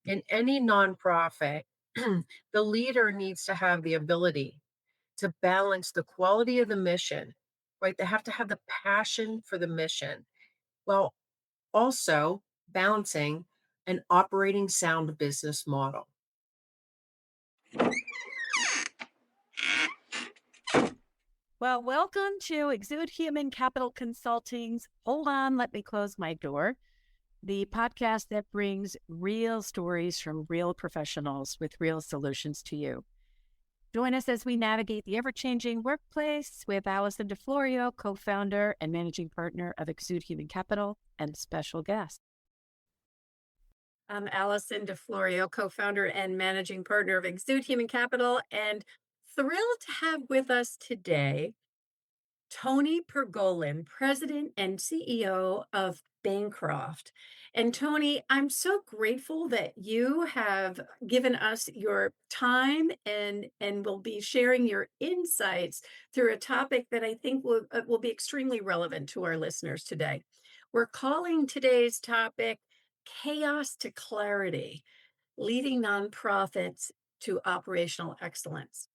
In any nonprofit, the leader needs to have the ability to balance the quality of the mission, right? They have to have the passion for the mission while also balancing an operating sound business model. Well, welcome to Exude Human Capital Consulting's Hold On, Let Me Close My Door, the podcast that brings real stories from real professionals with real solutions to you. Join us as we navigate the ever-changing workplace with Alison DiFlorio, co-founder and managing partner of Exude Human Capital, and special guest. I'm Alison DiFlorio, co-founder and managing partner of Exude Human Capital, and thrilled to have with us today Tony Pergolin, President and CEO of Bancroft. And Tony, I'm so grateful that you have given us your time and will be sharing your insights through a topic that I think will be extremely relevant to our listeners today. We're calling today's topic Chaos to Clarity, Leading Nonprofits to Operational Excellence.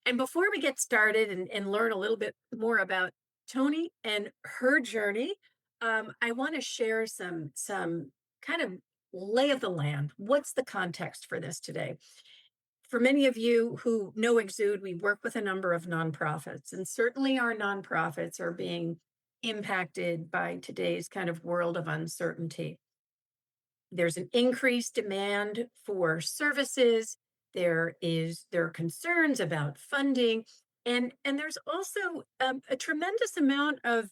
And before we get started and learn a little bit more about Tony and her journey, I want to share some kind of lay of the land. What's the context for this today? For many of you who know Exude, we work with a number of nonprofits, and certainly our nonprofits are being impacted by today's kind of world of uncertainty. There's an increased demand for services. There are concerns about funding, and there's also a tremendous amount of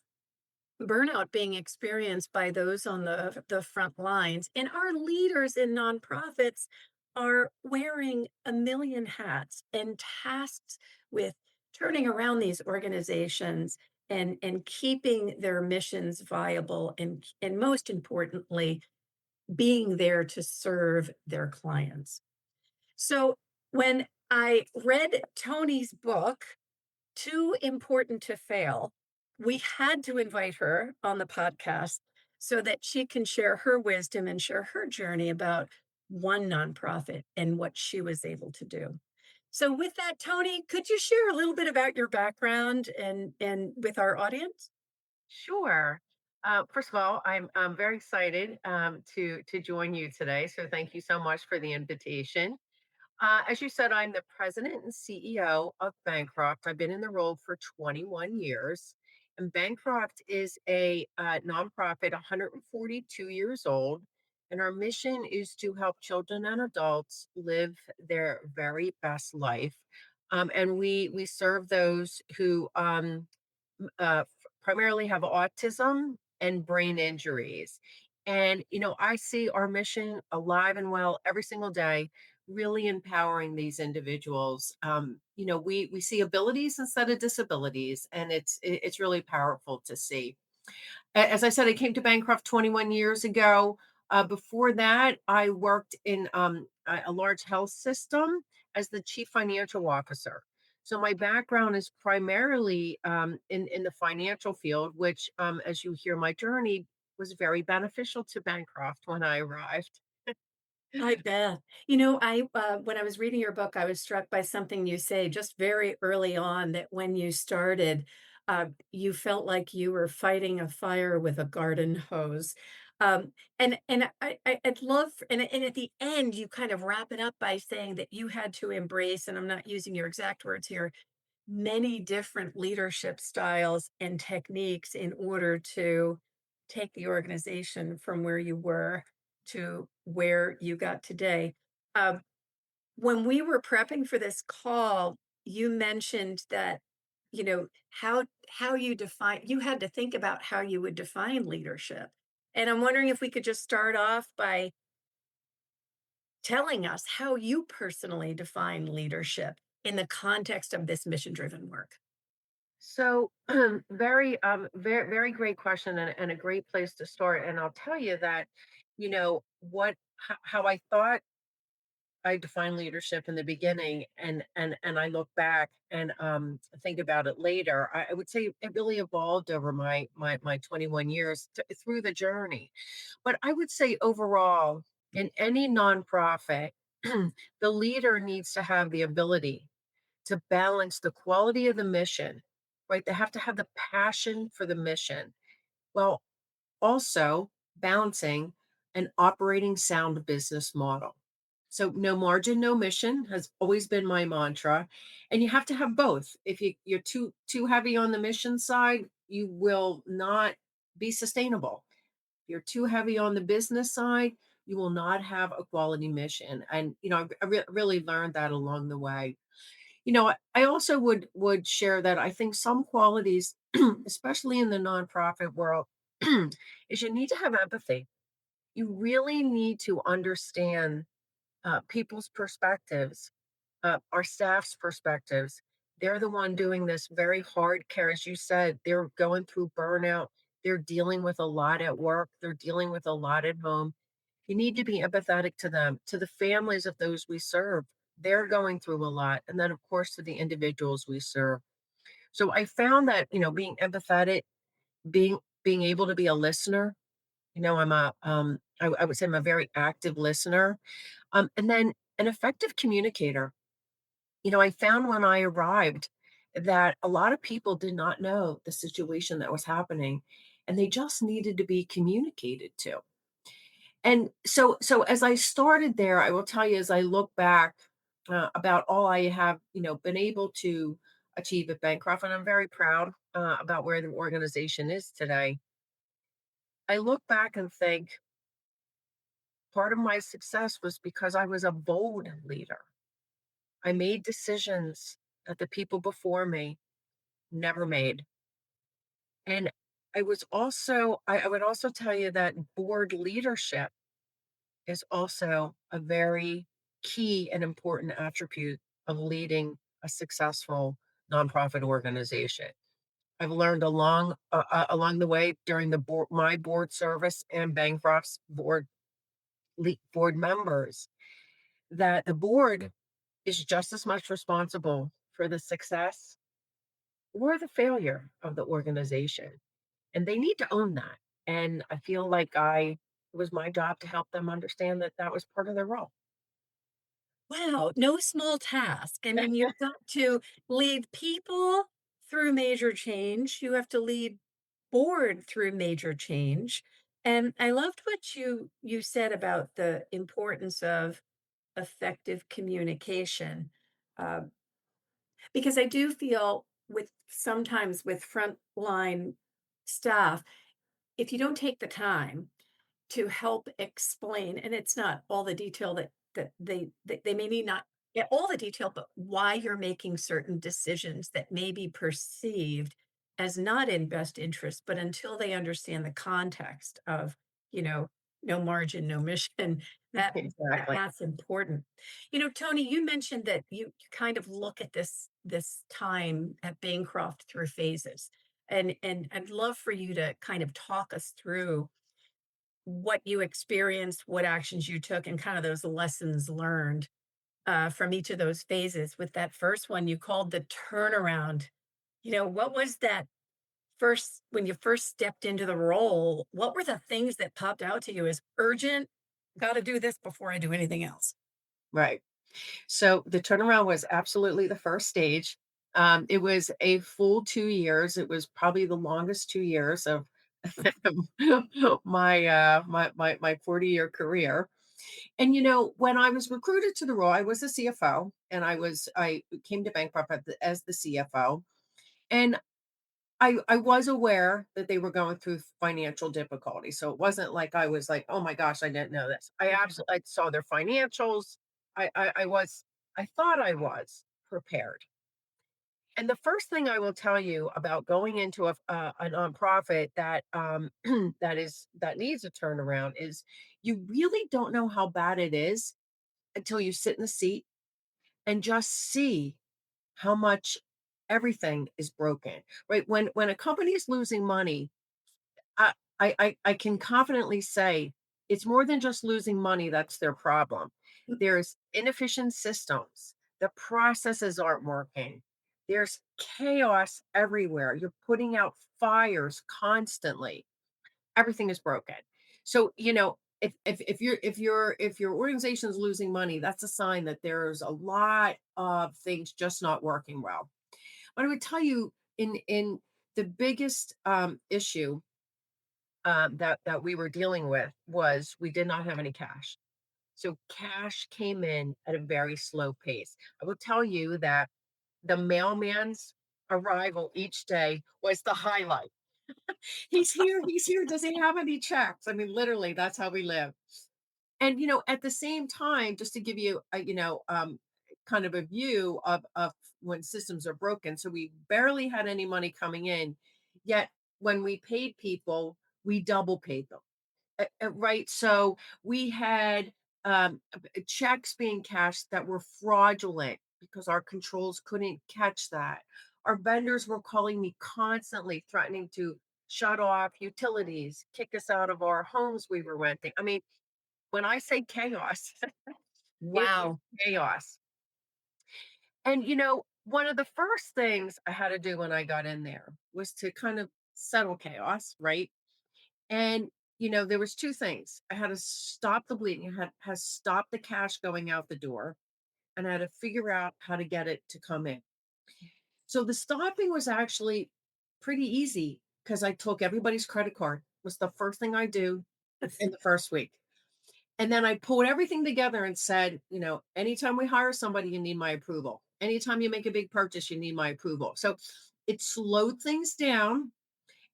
burnout being experienced by those on the front lines. And our leaders in nonprofits are wearing a million hats and tasked with turning around these organizations and keeping their missions viable and most importantly being there to serve their clients. So when I read Tony's book, Too Important to Fail, we had to invite her on the podcast so that she can share her wisdom and share her journey about one nonprofit and what she was able to do. So with that, Tony, could you share a little bit about your background and with our audience? Sure. First of all, I'm very excited to join you today. So thank you so much for the invitation. As you said, I'm the president and CEO of Bancroft. I've been in the role for 21 years. And Bancroft is a nonprofit, 142 years old. And our mission is to help children and adults live their very best life. And we serve those who primarily have autism and brain injuries. And, I see our mission alive and well every single day, really empowering these individuals. We see abilities instead of disabilities, and it's really powerful to see. As I said, I came to Bancroft 21 years ago. Before that, I worked in a large health system as the chief financial officer. So my background is primarily in the financial field, which, as you hear my journey, was very beneficial to Bancroft when I arrived. I bet. I when I was reading your book, I was struck by something you say just very early on that when you started, you felt like you were fighting a fire with a garden hose. I'd love, and at the end, you kind of wrap it up by saying that you had to embrace, and I'm not using your exact words here, many different leadership styles and techniques in order to take the organization from where you were to where you got today. Um, when we were prepping for this call, you mentioned that, how you had to think about how you would define leadership. And I'm wondering if we could just start off by telling us how you personally define leadership in the context of this mission driven work. So, very great question and a great place to start. And I'll tell you that, how I thought I define leadership in the beginning, and I look back and think about it later. I would say it really evolved over my 21 years through the journey. But I would say overall, In any nonprofit, the leader needs to have the ability to balance the quality of the mission, right? They have to have the passion for the mission while also balancing an operating sound business model. So, no margin, no mission has always been my mantra. And you have to have both. If you're too heavy on the mission side, you will not be sustainable. If you're too heavy on the business side, you will not have a quality mission. And really learned that along the way. I also would share that I think some qualities, especially in the nonprofit world, is you need to have empathy. You really need to understand people's perspectives, our staff's perspectives. They're the one doing this very hard care, as you said. They're going through burnout. They're dealing with a lot at work. They're dealing with a lot at home. You need to be empathetic to them, to the families of those we serve. They're going through a lot. And then, of course, to the individuals we serve. So I found that, being empathetic, being able to be a listener, I would say I'm a very active listener. And then an effective communicator. I found when I arrived that a lot of people did not know the situation that was happening and they just needed to be communicated to. And so as I started there, I will tell you as I look back about all I have, been able to achieve at Bancroft, and I'm very proud about where the organization is today. I look back and think part of my success was because I was a bold leader. I made decisions that the people before me never made. And I would also tell you that board leadership is also a very key and important attribute of leading a successful nonprofit organization. I've learned along the way during my board service and Bancroft's board members that the board is just as much responsible for the success or the failure of the organization. And they need to own that. And I feel like it was my job to help them understand that that was part of their role. Wow, no small task. I mean, you've got to lead people through major change. You have to lead board through major change. And I loved what you said about the importance of effective communication. Uh, because I do feel with sometimes with frontline staff, if you don't take the time to help explain, and it's not all the detail that they may need not get all the detail, but why you're making certain decisions that may be perceived as not in best interest, but until they understand the context of, you know, no margin, no mission, that Exactly. that's important. Tony, you mentioned that you kind of look at this time at Bancroft through phases. And I'd love for you to kind of talk us through what you experienced, what actions you took, and kind of those lessons learned from each of those phases. With that first one, you called the turnaround. What was that first, when you first stepped into the role? What were the things that popped out to you as urgent? Got to do this before I do anything else. Right. So the turnaround was absolutely the first stage. It was a full 2 years. It was probably the longest 2 years of my 40-year career. And when I was recruited to the role, I was a CFO, and I came to Bancroft as the CFO, and I was aware that they were going through financial difficulty. So it wasn't like I was like, oh my gosh, I didn't know this. I saw their financials. I was I thought I was prepared. And the first thing I will tell you about going into a nonprofit that that needs a turnaround is you really don't know how bad it is until you sit in the seat and just see how much everything is broken, right? When a company is losing money, I I can confidently say it's more than just losing money that's their problem. There's inefficient systems. The processes aren't working. There's chaos everywhere. You're putting out fires constantly. Everything is broken. So, if your organization is losing money, that's a sign that there's a lot of things just not working well. But I would tell you, in the biggest issue that we were dealing with was we did not have any cash. So cash came in at a very slow pace. I will tell you that the mailman's arrival each day was the highlight. He's here, he's here. Does he have any checks? I mean, literally, that's how we live. And at the same time, just to give you a kind of a view of when systems are broken. So we barely had any money coming in, yet when we paid people, we double paid them. Right. So we had checks being cashed that were fraudulent because our controls couldn't catch that. Our vendors were calling me constantly, threatening to shut off utilities, kick us out of our homes we were renting. I mean, when I say chaos, it was Wow. chaos. And one of the first things I had to do when I got in there was to kind of settle chaos, right? And, there was 2 things. I had to stop the bleeding. I had to stop the cash going out the door, and I had to figure out how to get it to come in. So the stopping was actually pretty easy because I took everybody's credit card, was the first thing I do in the first week. And then I pulled everything together and said, anytime we hire somebody, you need my approval. Anytime you make a big purchase, you need my approval. So it slowed things down.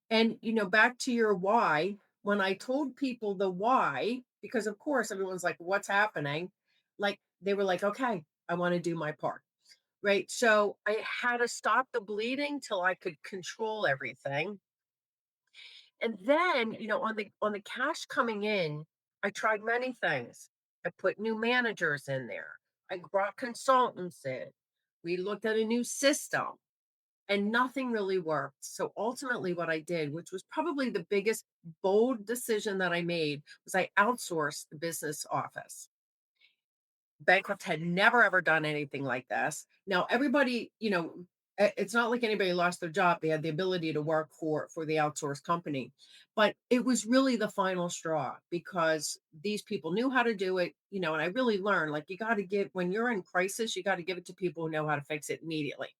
And, back to your why, when I told people the why, because of course everyone's like, what's happening? Like, they were like, okay, I want to do my part. Right. So I had to stop the bleeding till I could control everything. And then, on the cash coming in, I tried many things. I put new managers in there. I brought consultants in. We looked at a new system and nothing really worked. So ultimately, what I did, which was probably the biggest bold decision that I made, was I outsourced the business office. Bankrupt had never ever done anything like this. Now, everybody, it's not like anybody lost their job. They had the ability to work for the outsourced company, but it was really the final straw because these people knew how to do it. And I really learned, like, you got to give when you're in crisis, you got to give it to people who know how to fix it immediately.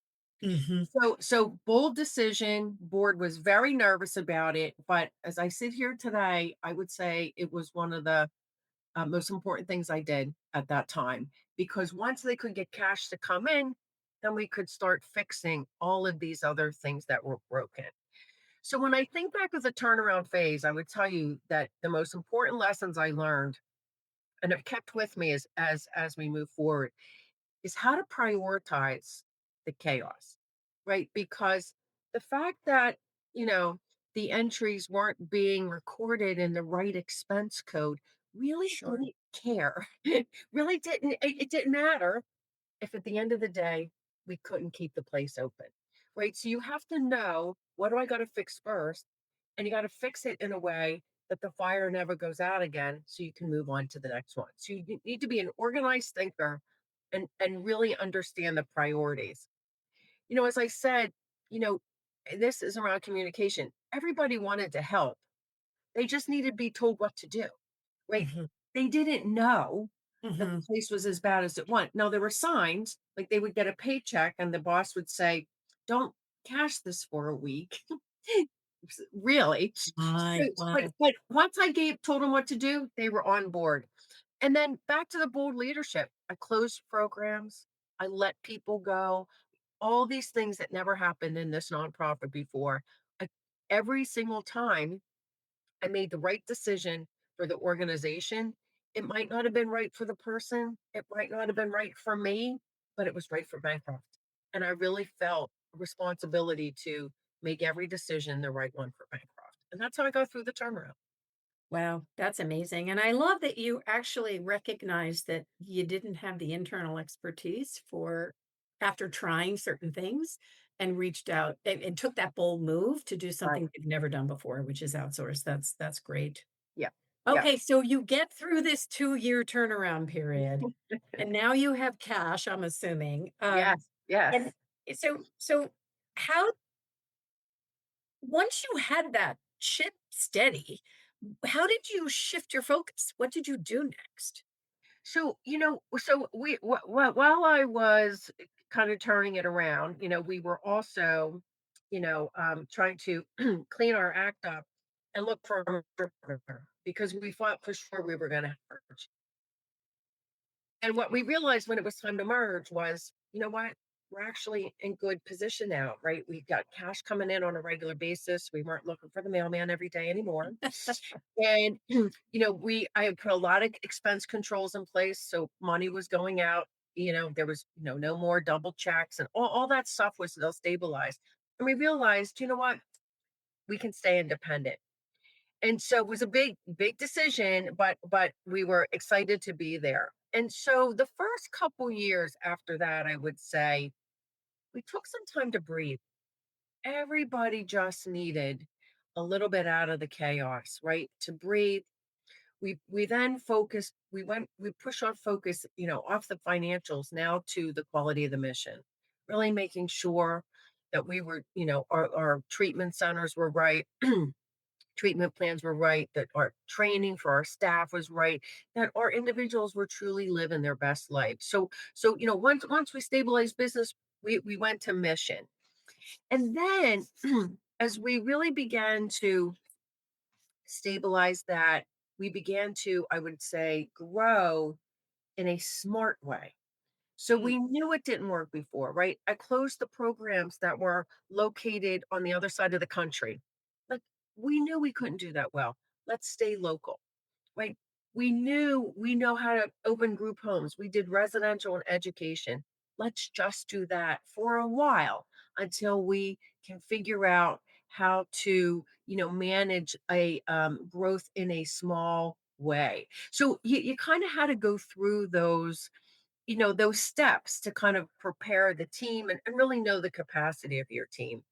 Mhm. So bold decision. Board was very nervous about it, but as I sit here today, I would say it was one of the most important things I did at that time, because once they could get cash to come in, then we could start fixing all of these other things that were broken. So when I think back of the turnaround phase, I would tell you that the most important lessons I learned and have kept with me as we move forward is how to prioritize the chaos, right? Because the fact that, you know, the entries weren't being recorded in the right expense code really Sure. didn't care. It really didn't. It didn't matter if at the end of the day we couldn't keep the place open, right? So you have to know, what do I got to fix first? And you got to fix it in a way that the fire never goes out again so you can move on to the next one. So you need to be an organized thinker and really understand the priorities. As I said, you know, this is around communication. Everybody wanted to help. They just needed to be told what to do, right? Mhm. They didn't know that the Mhm. place was as bad as it went. Now there were signs, like they would get a paycheck and the boss would say, "Don't cash this for a week." Really? My, But once I told them what to do, they were on board. And then back to the bold leadership. I closed programs. I let people go. All these things that never happened in this nonprofit before. I, every single time I made the right decision for the organization. It might not have been right for the person. It might not have been right for me, but it was right for Bancroft. And I really felt a responsibility to make every decision the right one for Bancroft. And that's how I go through the turnaround. wow, that's amazing. And I love that you actually recognize that you didn't have the internal expertise for after trying certain things and reached out and took that bold move to do Right. something you've never done before, which is outsource. That's great. Yeah. Yeah. Okay, so you get through this 2-year turnaround period, and now you have cash, I'm assuming. Yes. And Yes. so how once you had that ship steady, How did you shift your focus? What did you do next? So, so while I was kind of turning it around, we were also, trying to clean our act up and look for a partner because we thought for sure we were going to merge. And what we realized when it was time to merge was, you know what? We're actually in good position now, right? We got cash coming in on a regular basis. We weren't looking for the mailman every day anymore. And, I had put a lot of expense controls in place. So money was going out, there was, no more double checks and all that stuff was still stabilized. And we realized, you know what? We can stay independent. And so it was a big decision, but we were excited to be there. And so the first couple years after that, I would say we took some time to breathe. Everybody just needed a little bit out of the chaos, right? To breathe. We then focused, we push our focus, off the financials now to the quality of the mission. Really making sure that we were, our treatment centers were right, treatment plans were right, that our training for our staff was right, that our individuals were truly living their best life. So once we stabilized business, we went to mission. And then as we really began to stabilize that, we began to, I would say, grow in a smart way. So Mm. we knew it didn't work before, right? I closed the programs that were located on the other side of the country. Like we knew we couldn't do that well. Let's stay local. Right? We know how to open group homes. We did residential and education. Let's just do that for a while until we can figure out how to, manage a growth in a small way. So you kind of had to go through those steps to kind of prepare the team and really know the capacity of your team.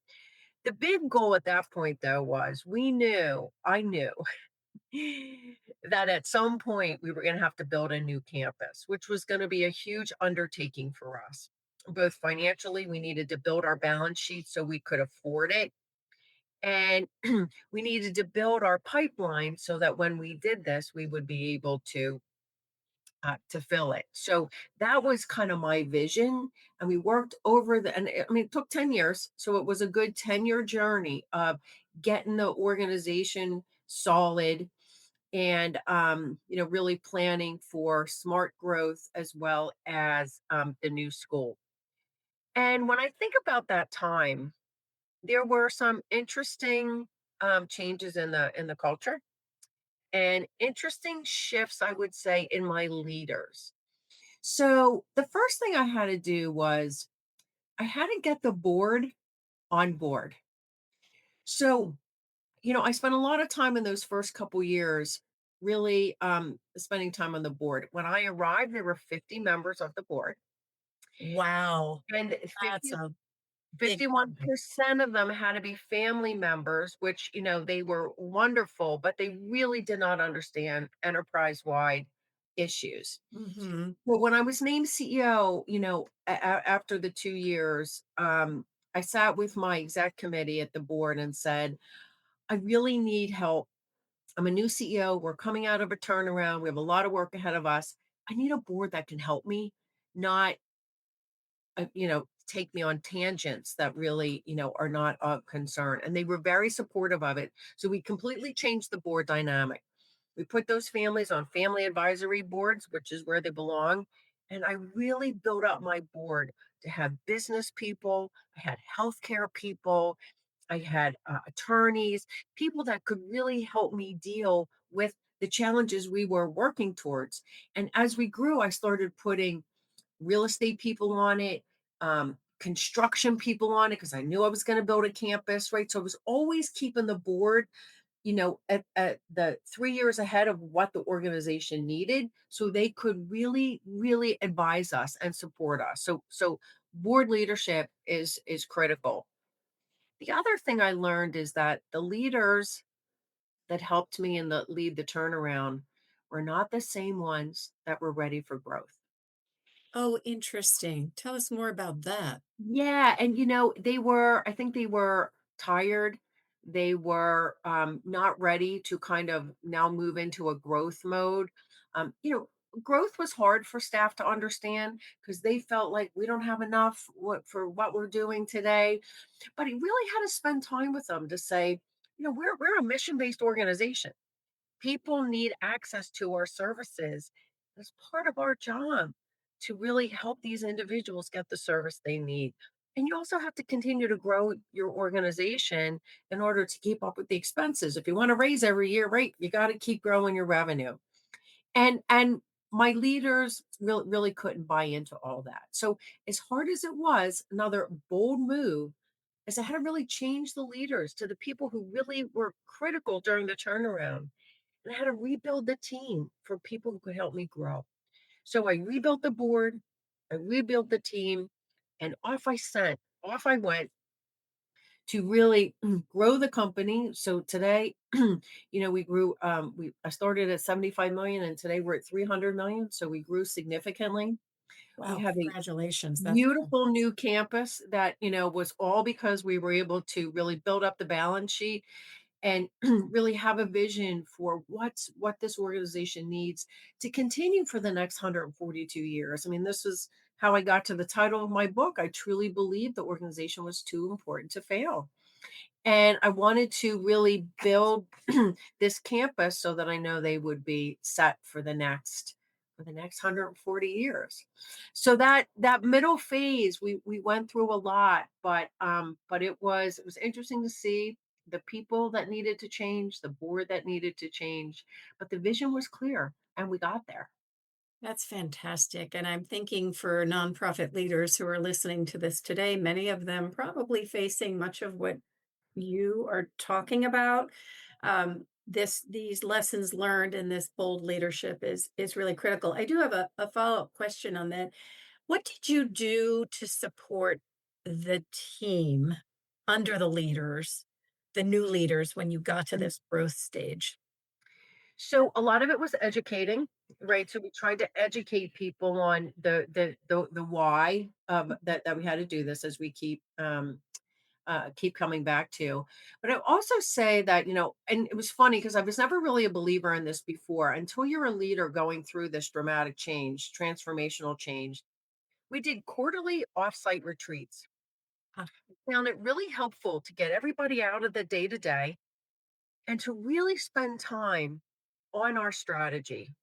The big goal at that point, though, was I knew that at some point we were going to have to build a new campus, which was going to be a huge undertaking for us. Both financially, we needed to build our balance sheet so we could afford it. And we needed to build our pipeline so that when we did this, we would be able to fill it. So that was kind of my vision. And we worked over it took 10 years. So it was a good 10-year journey of getting the organization solid and really planning for smart growth as well as the new school. And when I think about that time, there were some interesting changes in the culture and interesting shifts, I would say, in my leaders. So the first thing I had to do was I had to get the board on board. So I spent a lot of time in those first couple years really spending time on the board. When I arrived, there were 50 members of the board, Wow, and that's a big 51% of them had to be family members, which, they were wonderful, but they really did not understand enterprise wide issues. mhm. Well, when I was named CEO, after the 2 years, I sat with my exec committee at the board and said, I really need help. I'm a new CEO. We're coming out of a turnaround. We have a lot of work ahead of us. I need a board that can help me, not, take me on tangents that really, are not of concern. And they were very supportive of it. So we completely changed the board dynamic. We put those families on family advisory boards, which is where they belong. And I really built up my board to have business people. I had healthcare people. I had attorneys, people that could really help me deal with the challenges we were working towards. And as we grew, I started putting real estate people on it, construction people on it, because I knew I was going to build a campus, right? So I was always keeping the board, at the 3 years ahead of what the organization needed, so they could really, really advise us and support us. So board leadership is critical. The other thing I learned is that the leaders that helped me in the lead the turnaround were not the same ones that were ready for growth. Oh, interesting. Tell us more about that. Yeah, and I think they were tired. They were not ready to kind of now move into a growth mode. Growth was hard for staff to understand because they felt like we don't have enough for what we're doing today. But he really had to spend time with them to say, we're a mission-based organization. People need access to our services. It's part of our job to really help these individuals get the service they need. And you also have to continue to grow your organization in order to keep up with the expenses. If you want to raise every year, right, you got to keep growing your revenue. And my leaders really couldn't buy into all that. So as hard as it was, another bold move is I had to really change the leaders to the people who really were critical during the turnaround. And I had to rebuild the team for people who could help me grow. So I rebuilt the board, I rebuilt the team, and off I went to really grow the company. So today, we grew. I started at 75 million, and today we're at 300 million. So we grew significantly. We Wow, have a congratulations. That's beautiful new campus that was all because we were able to really build up the balance sheet and really have a vision for what this organization needs to continue for the next 142 years. I mean, this is how I got to the title of my book. I truly believe the organization was too important to fail. And I wanted to really build this campus so that I know they would be set for the next 140 years. So that middle phase, we went through a lot, but it was interesting to see the people that needed to change, the board that needed to change, but the vision was clear and we got there. that's fantastic. And I'm thinking for nonprofit leaders who are listening to this today, many of them probably facing much of what you are talking about. These lessons learned and this bold leadership is really critical. I do have a follow-up question on that. What did you do to support the team under the new leaders when you got to this growth stage? So a lot of it was educating, right? So we tried to educate people on the why that we had to do this as we keep coming back to. But I also say that, and it was funny because I was never really a believer in this before until you're a leader going through this dramatic change, transformational change. We did quarterly offsite retreats. Ah, I found it really helpful to get everybody out of the day to day and to really spend time on our strategy,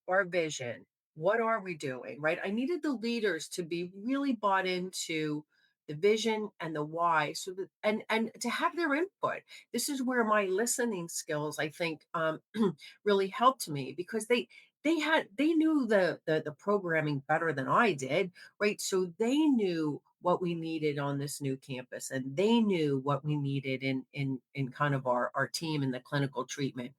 our vision, what are we doing, right? I needed the leaders to be really bought into the vision and the why so that and to have their input. This is where my listening skills, I think, really helped me because they knew the programming better than I did, right? So they knew what we needed on this new campus and they knew what we needed in kind of our team in the clinical treatment.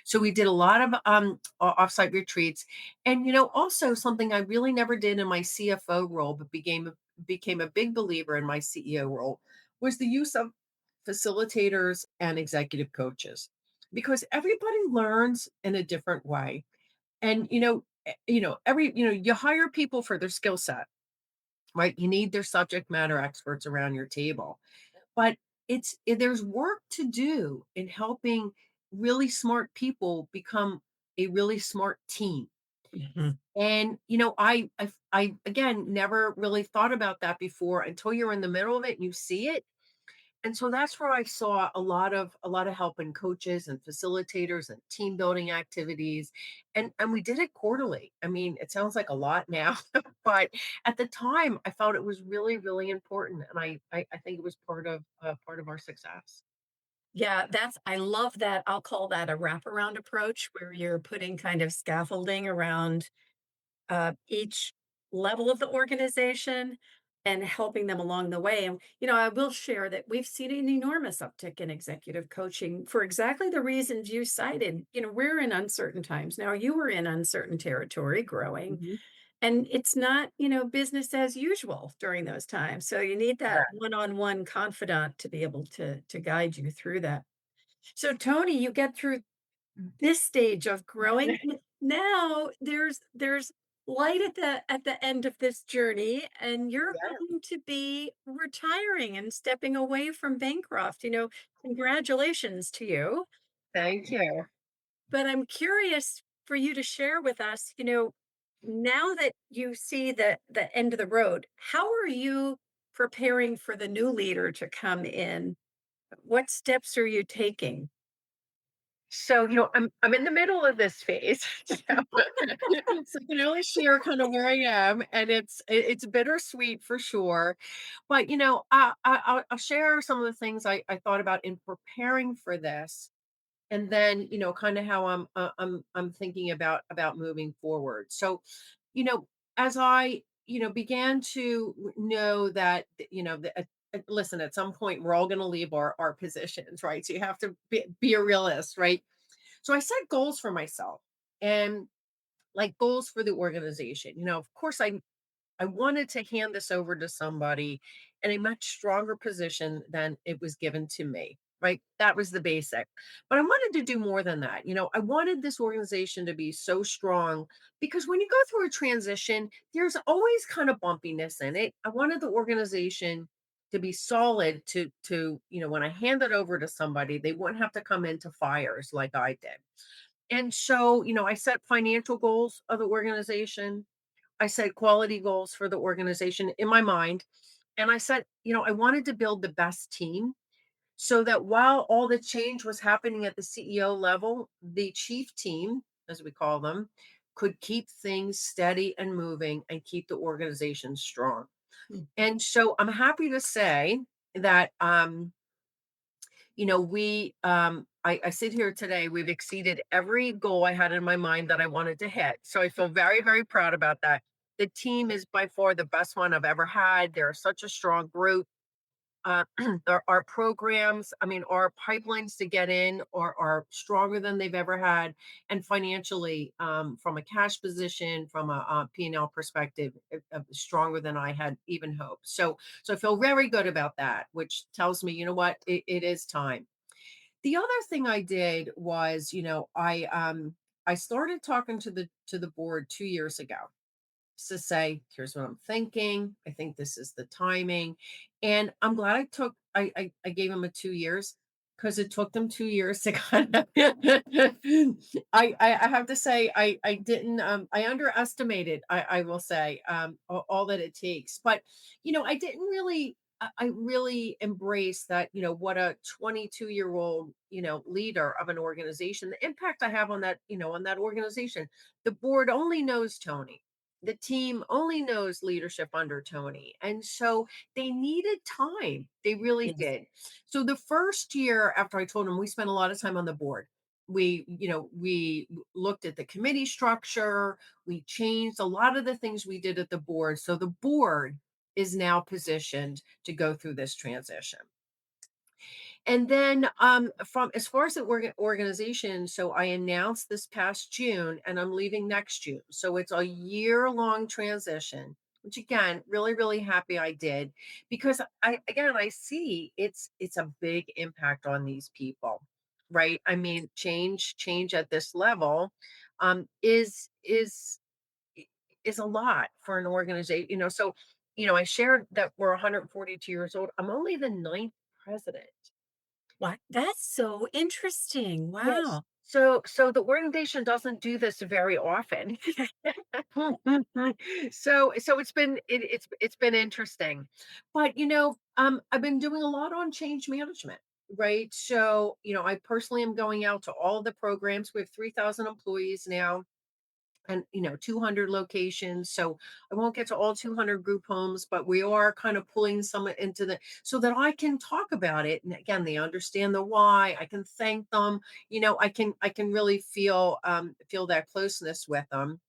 So we did a lot of offsite retreats, and also something I really never did in my CFO role, but became a big believer in my CEO role, was the use of facilitators and executive coaches, because everybody learns in a different way, and you hire people for their skill set, right? You need their subject matter experts around your table, but there's work to do in helping really smart people become a really smart team. mhm. And I again never really thought about that before until you're in the middle of it and you see it. And so that's where I saw a lot of help in coaches and facilitators and team building activities. And we did it quarterly. I mean, it sounds like a lot now, but at the time I felt it was really, really important. And I think it was part of our success. Yeah, I love that. I'll call that a wraparound approach where you're putting kind of scaffolding around each level of the organization and helping them along the way. And, I will share that we've seen an enormous uptick in executive coaching for exactly the reasons you cited. We're in uncertain times. Now, you were in uncertain territory growing, Mhm. and it's not, business as usual during those times. So you need that Correct. one-on-one confidant to be able to guide you through that. So Tony, you get through this stage of growing. Now there's light at the end of this journey, and you're Yeah, going to be retiring and stepping away from Bancroft. Congratulations to you. thank you. But I'm curious for you to share with us, now that you see the end of the road, how are you preparing for the new leader to come in? What steps are you taking? So, I'm in the middle of this phase. So I can only share kind of where I am, and it's bittersweet for sure. But I'll share some of the things I thought about in preparing for this, and then kind of how I'm thinking about moving forward. So, as I began to know that listen, at some point we're all going to leave our positions, right? So you have to be a realist, right? So I set goals for myself, and like goals for the organization. Of course, I wanted to hand this over to somebody in a much stronger position than it was given to me. Right. That was the basic. But I wanted to do more than that. I wanted this organization to be so strong because when you go through a transition, there's always kind of bumpiness in it. I wanted the organization to be solid to when I hand it over to somebody, they wouldn't have to come into fires like I did. And so, I set financial goals of the organization. I set quality goals for the organization in my mind. And I said, I wanted to build the best team so that while all the change was happening at the CEO level, the chief team, as we call them, could keep things steady and moving and keep the organization strong. Mm. And so I'm happy to say that I sit here today, we've exceeded every goal I had in my mind that I wanted to hit. So I feel very, very proud about that. The team is by far the best one I've ever had. They're such a strong group. Our programs, I mean, our pipelines to get in are stronger than they've ever had. And financially, from a cash position, from a P&L perspective, stronger than I had even hoped. So I feel very good about that, which tells me, you know what, it is time. The other thing I did was, I started talking to the board 2 years ago to say, here's what I'm thinking. I think this is the timing. And I'm glad I gave them a 2 years because it took them 2 years to kind of I have to say I didn't I underestimated, I will say, all that it takes. But I didn't really I really embrace that, what a 22-year-old, leader of an organization, the impact I have on that organization. The board only knows Tony. The team only knows leadership under Tony. And so they needed time. They really Yes. did. So the first year after I told them, we spent a lot of time on the board. We looked at the committee structure. We changed a lot of the things we did at the board. So the board is now positioned to go through this transition. And then, from as far as the organization, so I announced this past June, and I'm leaving next June. So it's a year-long transition, which again, really, really happy I did because I see it's a big impact on these people, right? I mean, change at this level, is i- is a lot for an organization. So I shared that we're 142 years old. I'm only the ninth president. What? That's so interesting. Yes. Wow. So the organization doesn't do this very often. So it's been interesting. But I've been doing a lot on change management, right? So, I personally am going out to all of the programs. We have 3,000 employees now and 200 locations. So I won't get to all 200 group homes, but we are kind of pulling some into the so that I can talk about it. And again, they understand the why. I can thank them. I can really feel that closeness with them.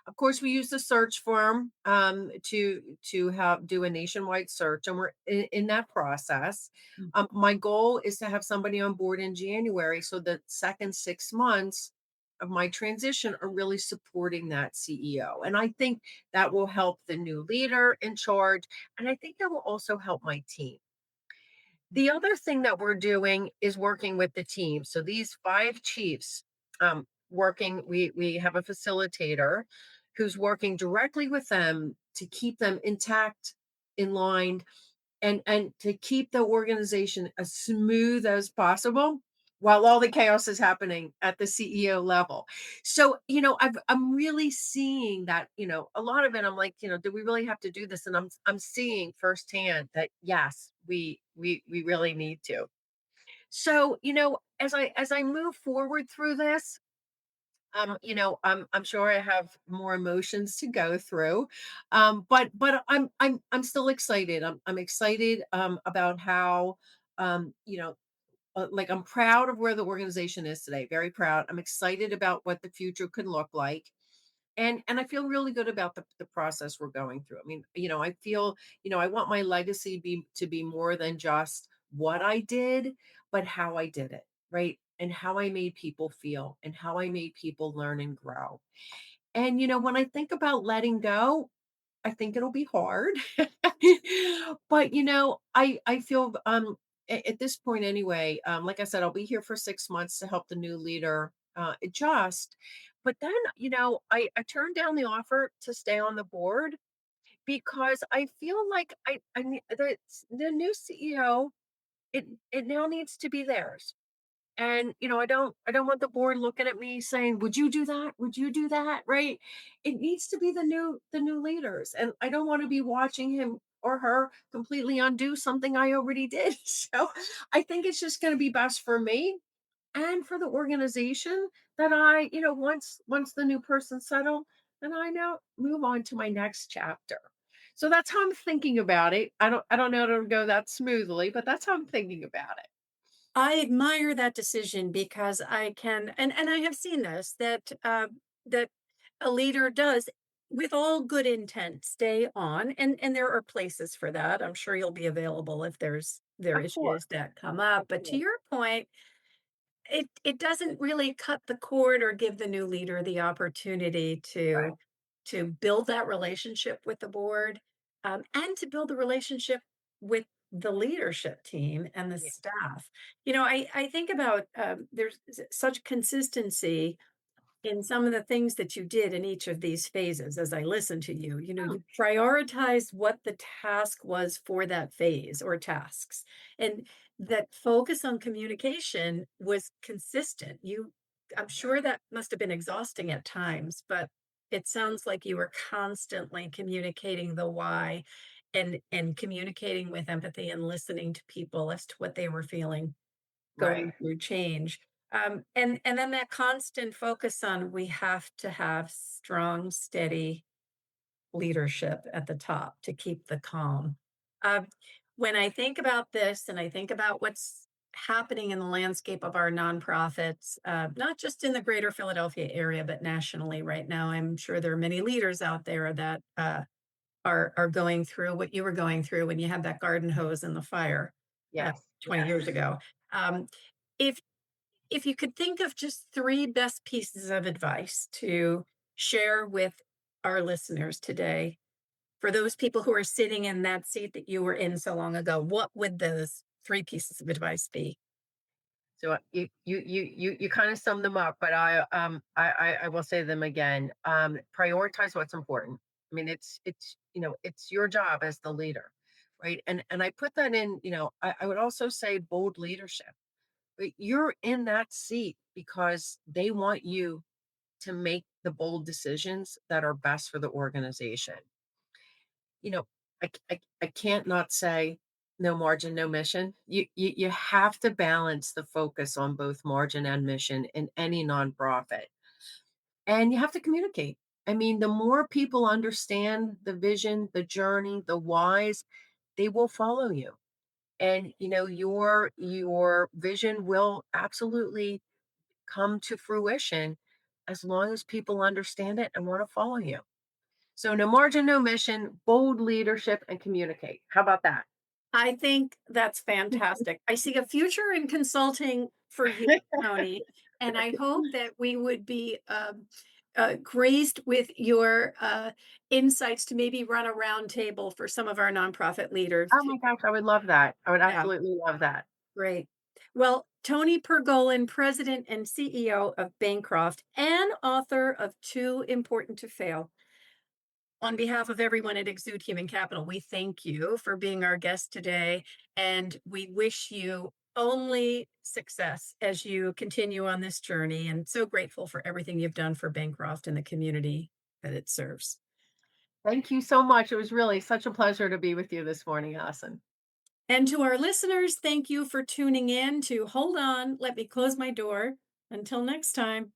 Of course, we use the search firm, to have do a nationwide search, and we're in that process. Mm. My goal is to have somebody on board in January, so the second 6 months of my transition are really supporting that CEO, and I think that will help the new leader in charge, and I think that will also help my team. The other thing that we're doing is working with the team. So these five chiefs, working, we have a facilitator who's working directly with them to keep them intact, in line, and to keep the organization as smooth as possible while all the chaos is happening at the CEO level. So, I'm really seeing that, a lot of it, I'm like, do we really have to do this? And I'm seeing firsthand that yes, we really need to. So, as I move forward through this, I'm sure I have more emotions to go through, but I'm still excited. I'm excited about how, like, I'm proud of where the organization is today. Very proud. I'm excited about what the future could look like, and I feel really good about the process we're going through. I mean, I feel, I want my legacy to be more than just what I did, but how I did it, right? And how I made people feel and how I made people learn and grow. And when I think about letting go, I think it'll be hard. But I feel at this point anyway, like I said, I'll be here for 6 months to help the new leader adjust. But then, I turned down the offer to stay on the board because I feel like the new CEO, it now needs to be theirs. And, I don't want the board looking at me saying, "Would you do that? Would you do that?" Right? It needs to be the new leaders. And I don't want to be watching him or her completely undo something I already did. So I think it's just going to be best for me and for the organization that once the new person settle, then I now move on to my next chapter. So that's how I'm thinking about it. I don't know if it'll go that smoothly, but that's how I'm thinking about it. I admire that decision because I can, and I have seen this, that a leader does, with all good intent, stay on, and there are places for that. I'm sure you'll be available if there Of course. issues that come up. Of But to course. your point, it doesn't really cut the cord or give the new leader the opportunity Right. to build that relationship with the board, and to build the relationship with the leadership team and the Yeah. staff. I think about, there's such consistency in some of the things that you did in each of these phases. As I listen to you, Oh, you prioritized what the task was for that phase or tasks. And that focus on communication was consistent. I'm sure that must have been exhausting at times, but it sounds like you were constantly communicating the why, and communicating with empathy and listening to people as to what they were feeling right. going through change. And then that constant focus on, we have to have strong, steady leadership at the top to keep the calm. Um, when I think about this and I think about what's happening in the landscape of our nonprofits, not just in the greater Philadelphia area, but nationally right now, I'm sure there are many leaders out there that are going through what you were going through when you had that garden hose in the fire uh, Yes. 20 Yes. years ago. Um, if if you could think of just three best pieces of advice to share with our listeners today, for those people who are sitting in that seat that you were in so long ago, what would those three pieces of advice be? So you kind of summed them up, but I will say them again. Prioritize what's important. I mean, it's your job as the leader, right? And I put that in. I would also say bold leadership. Right? You're in that seat because they want you to make the bold decisions that are best for the organization. you know, I can't not say no margin, no mission. You have to balance the focus on both margin and mission in any nonprofit. And you have to communicate. I mean, the more people understand the vision, the journey, the whys, they will follow you. And your vision will absolutely come to fruition as long as people understand it and want to follow you. So no margin, no mission, bold leadership, and communicate. How about that? I think that's fantastic. I see a future in consulting for you, Tony, and I hope that we would be graced with your insights to maybe run a roundtable for some of our nonprofit leaders. Oh my gosh, I would love that. I would Yeah, absolutely love that. great. Well, Tony Pergolin, President and CEO of Bancroft and author of Too Important to Fail. On behalf of everyone at Exude Human Capital, we thank you for being our guest today, and we wish you only success as you continue on this journey. And so grateful for everything you've done for Bancroft and the community that it serves. Thank you so much. It was really such a pleasure to be with you this morning, Allison. And to our listeners, thank you for tuning in to Hold On, Let Me Close My Door. Until next time.